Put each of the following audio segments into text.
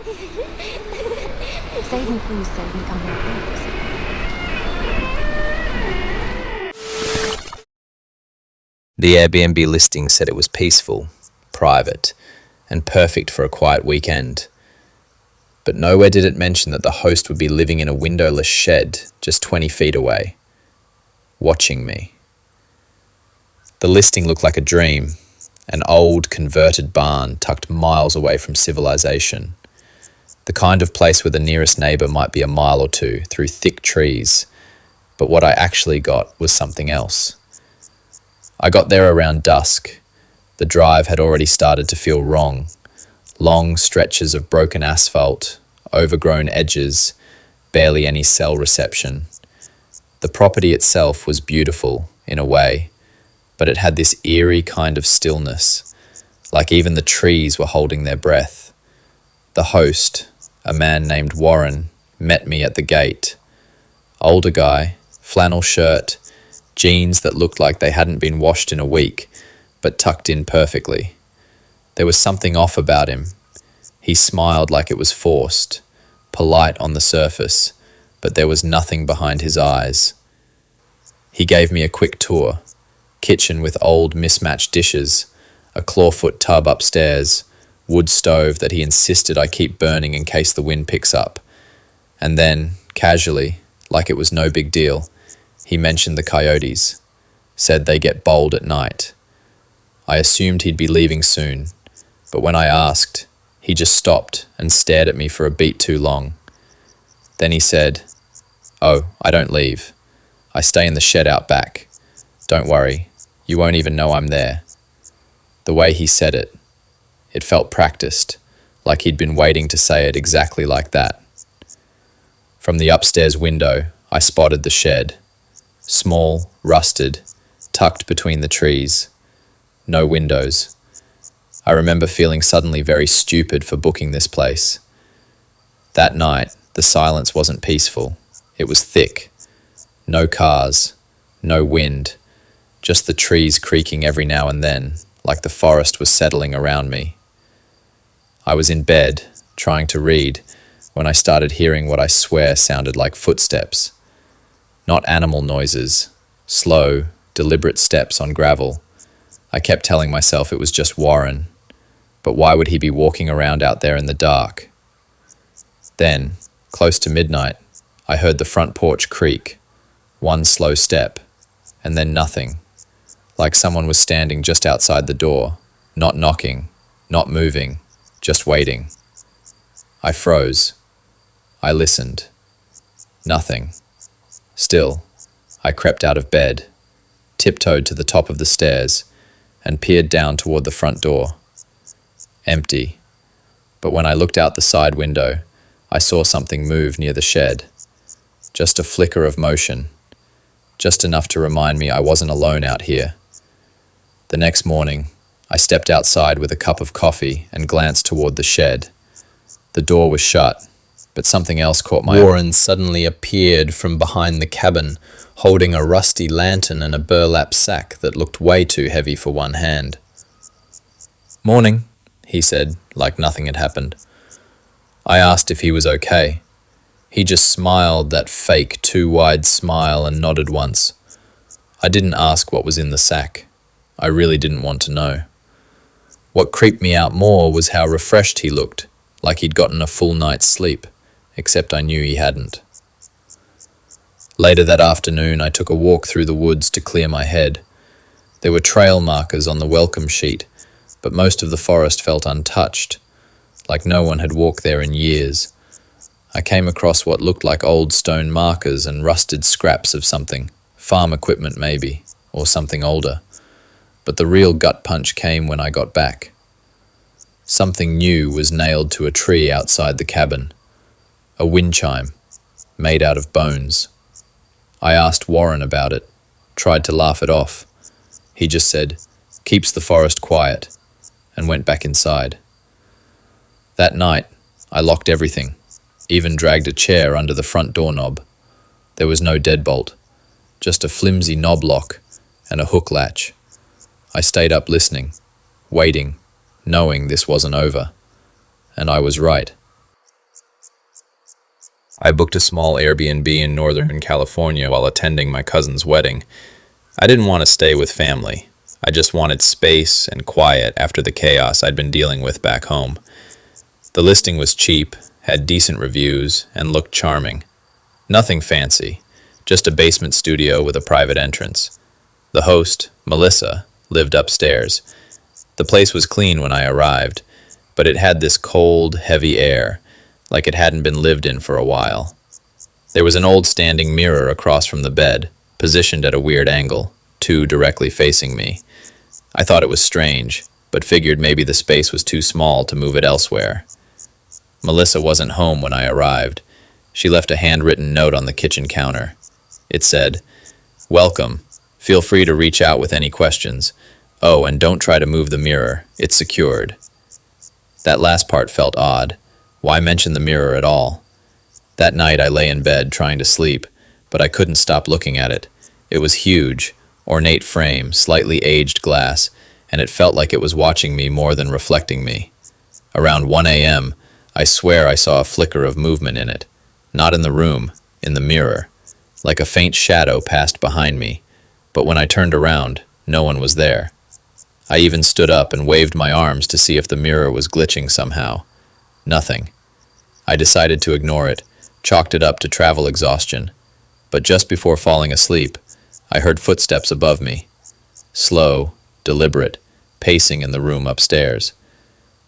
Save me, please, save me, come here, please. The Airbnb listing said it was peaceful, private, and perfect for a quiet weekend. But nowhere did it mention that the host would be living in a windowless shed just 20 feet away, watching me. The listing looked like a dream, an old converted barn tucked miles away from civilization. The kind of place where the nearest neighbour might be a mile or two through thick trees, but what I actually got was something else. I got there around dusk. The drive had already started to feel wrong. Long stretches of broken asphalt, overgrown edges, barely any cell reception. The property itself was beautiful, in a way, but it had this eerie kind of stillness, like even the trees were holding their breath. The host, a man named Warren, met me at the gate. Older guy, flannel shirt, jeans that looked like they hadn't been washed in a week, but tucked in perfectly. There was something off about him. He smiled like it was forced, polite on the surface, but there was nothing behind his eyes. He gave me a quick tour. Kitchen with old mismatched dishes, a clawfoot tub upstairs, wood stove that he insisted I keep burning in case the wind picks up. And then, casually, like it was no big deal, he mentioned the coyotes, said they get bold at night. I assumed he'd be leaving soon, but when I asked, he just stopped and stared at me for a beat too long. Then he said, "Oh, I don't leave. I stay in the shed out back. Don't worry, you won't even know I'm there." The way he said it, it felt practiced, like he'd been waiting to say it exactly like that. From the upstairs window, I spotted the shed. Small, rusted, tucked between the trees. No windows. I remember feeling suddenly very stupid for booking this place. That night, the silence wasn't peaceful. It was thick. No cars, no wind, just the trees creaking every now and then, like the forest was settling around me. I was in bed, trying to read, when I started hearing what I swear sounded like footsteps. Not animal noises, slow, deliberate steps on gravel. I kept telling myself it was just Warren, but why would he be walking around out there in the dark? Then, close to midnight, I heard the front porch creak, one slow step, and then nothing, like someone was standing just outside the door, not knocking, not moving, just waiting. I froze. I listened. Nothing. Still, I crept out of bed, tiptoed to the top of the stairs, and peered down toward the front door. Empty. But when I looked out the side window, I saw something move near the shed. Just a flicker of motion. Just enough to remind me I wasn't alone out here. The next morning, I stepped outside with a cup of coffee and glanced toward the shed. The door was shut, but something else caught my eye. Warren suddenly appeared from behind the cabin, holding a rusty lantern and a burlap sack that looked way too heavy for one hand. "Morning," he said, like nothing had happened. I asked if he was okay. He just smiled that fake, too wide smile and nodded once. I didn't ask what was in the sack. I really didn't want to know. What creeped me out more was how refreshed he looked, like he'd gotten a full night's sleep, except I knew he hadn't. Later that afternoon, I took a walk through the woods to clear my head. There were trail markers on the welcome sheet, but most of the forest felt untouched, like no one had walked there in years. I came across what looked like old stone markers and rusted scraps of something, farm equipment maybe, or something older. But the real gut punch came when I got back. Something new was nailed to a tree outside the cabin. A wind chime, made out of bones. I asked Warren about it, tried to laugh it off. He just said, "Keeps the forest quiet," and went back inside. That night, I locked everything, even dragged a chair under the front doorknob. There was no deadbolt, just a flimsy knob lock and a hook latch. I stayed up listening, waiting, knowing this wasn't over. And I was right. I booked a small Airbnb in Northern California while attending my cousin's wedding. I didn't want to stay with family. I just wanted space and quiet after the chaos I'd been dealing with back home. The listing was cheap, had decent reviews, and looked charming. Nothing fancy, just a basement studio with a private entrance. The host, Melissa, lived upstairs. The place was clean when I arrived, but it had this cold, heavy air, like it hadn't been lived in for a while. There was an old standing mirror across from the bed, positioned at a weird angle, two directly facing me. I thought it was strange, but figured maybe the space was too small to move it elsewhere. Melissa wasn't home when I arrived. She left a handwritten note on the kitchen counter. It said, "Welcome. Feel free to reach out with any questions. Oh, and don't try to move the mirror. It's secured." That last part felt odd. Why mention the mirror at all? That night I lay in bed trying to sleep, but I couldn't stop looking at it. It was huge, ornate frame, slightly aged glass, and it felt like it was watching me more than reflecting me. Around 1 a.m., I swear I saw a flicker of movement in it. Not in the room, in the mirror. Like a faint shadow passed behind me, but when I turned around, no one was there. I even stood up and waved my arms to see if the mirror was glitching somehow. Nothing. I decided to ignore it, chalked it up to travel exhaustion. But just before falling asleep, I heard footsteps above me. Slow, deliberate, pacing in the room upstairs.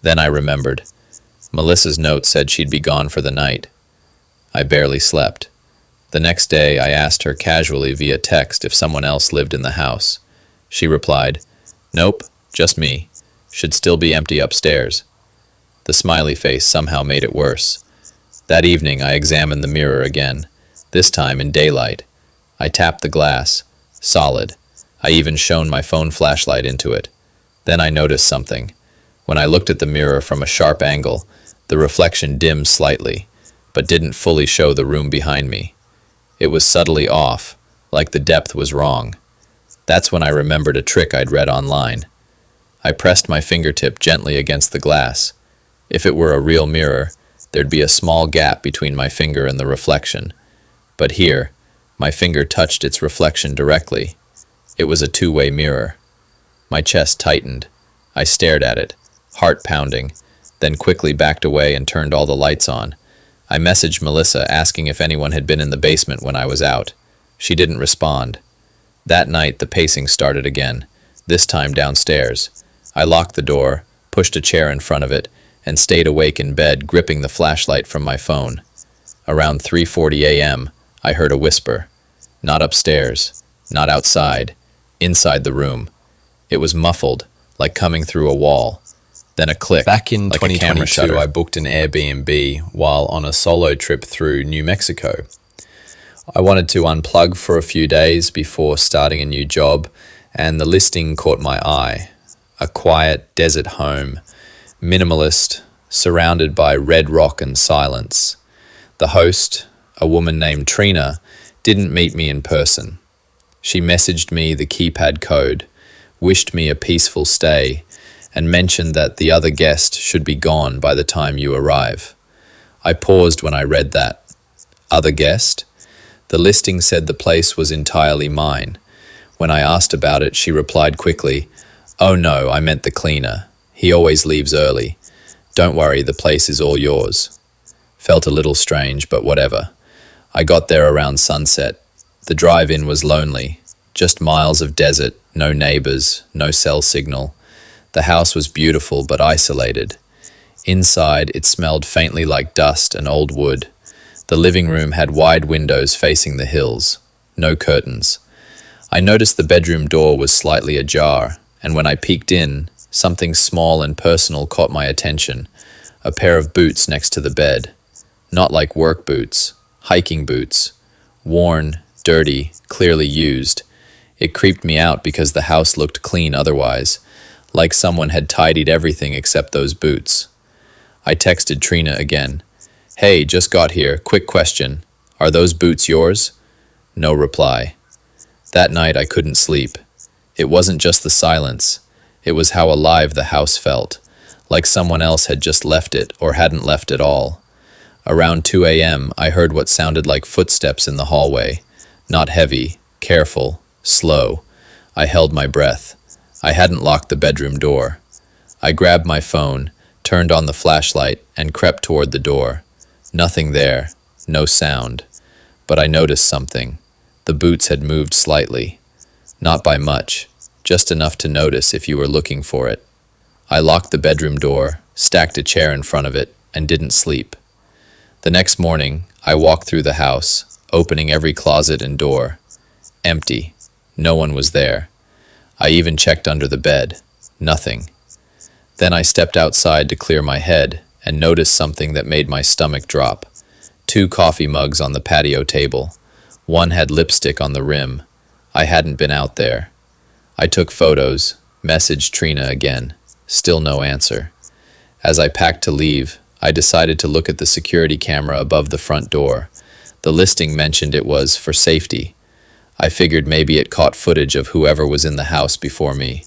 Then I remembered. Melissa's note said she'd be gone for the night. I barely slept. The next day, I asked her casually via text if someone else lived in the house. She replied, "Nope, just me. Should still be empty upstairs." The smiley face somehow made it worse. That evening, I examined the mirror again, this time in daylight. I tapped the glass. Solid. I even shone my phone flashlight into it. Then I noticed something. When I looked at the mirror from a sharp angle, the reflection dimmed slightly, but didn't fully show the room behind me. It was subtly off, like the depth was wrong. That's when I remembered a trick I'd read online. I pressed my fingertip gently against the glass. If it were a real mirror, there'd be a small gap between my finger and the reflection. But here, my finger touched its reflection directly. It was a two-way mirror. My chest tightened. I stared at it, heart pounding, then quickly backed away and turned all the lights on. I messaged Melissa asking if anyone had been in the basement when I was out. She didn't respond. That night, the pacing started again, this time downstairs. I locked the door, pushed a chair in front of it, and stayed awake in bed, gripping the flashlight from my phone. Around 3:40 a.m., I heard a whisper. Not upstairs, not outside, inside the room. It was muffled, like coming through a wall. Then a click. Back in like 2022, I booked an Airbnb while on a solo trip through New Mexico. I wanted to unplug for a few days before starting a new job, and the listing caught my eye. A quiet desert home, minimalist, surrounded by red rock and silence. The host, a woman named Trina, didn't meet me in person. She messaged me the keypad code, wished me a peaceful stay, and mentioned that the other guest should be gone by the time you arrive. I paused when I read that. Other guest? The listing said the place was entirely mine. When I asked about it, she replied quickly, "Oh no, I meant the cleaner. He always leaves early. Don't worry, the place is all yours." Felt a little strange, but whatever. I got there around sunset. The drive-in was lonely. Just miles of desert, no neighbors, no cell signal. The house was beautiful but isolated. Inside, it smelled faintly like dust and old wood. The living room had wide windows facing the hills. No curtains. I noticed the bedroom door was slightly ajar, and when I peeked in, something small and personal caught my attention. A pair of boots next to the bed. Not like work boots, hiking boots. Worn, dirty, clearly used. It creeped me out because the house looked clean otherwise, like someone had tidied everything except those boots. I texted Trina again. "Hey, just got here, quick question. Are those boots yours?" No reply. That night I couldn't sleep. It wasn't just the silence. It was how alive the house felt, like someone else had just left it or hadn't left at all. Around 2 a.m., I heard what sounded like footsteps in the hallway. Not heavy, careful, slow. I held my breath. I hadn't locked the bedroom door. I grabbed my phone, turned on the flashlight, and crept toward the door. Nothing there, no sound. But I noticed something. The boots had moved slightly. Not by much, just enough to notice if you were looking for it. I locked the bedroom door, stacked a chair in front of it, and didn't sleep. The next morning, I walked through the house, opening every closet and door. Empty. No one was there. I even checked under the bed. Nothing. Then I stepped outside to clear my head and noticed something that made my stomach drop. 2 coffee mugs on the patio table. One had lipstick on the rim. I hadn't been out there. I took photos, messaged Trina again. Still no answer. As I packed to leave, I decided to look at the security camera above the front door. The listing mentioned it was for safety. I figured maybe it caught footage of whoever was in the house before me.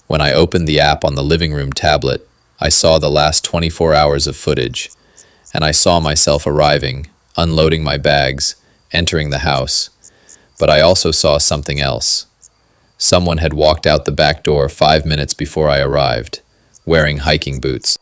When I opened the app on the living room tablet, I saw the last 24 hours of footage, and I saw myself arriving, unloading my bags, entering the house. But I also saw something else. Someone had walked out the back door 5 minutes before I arrived, wearing hiking boots.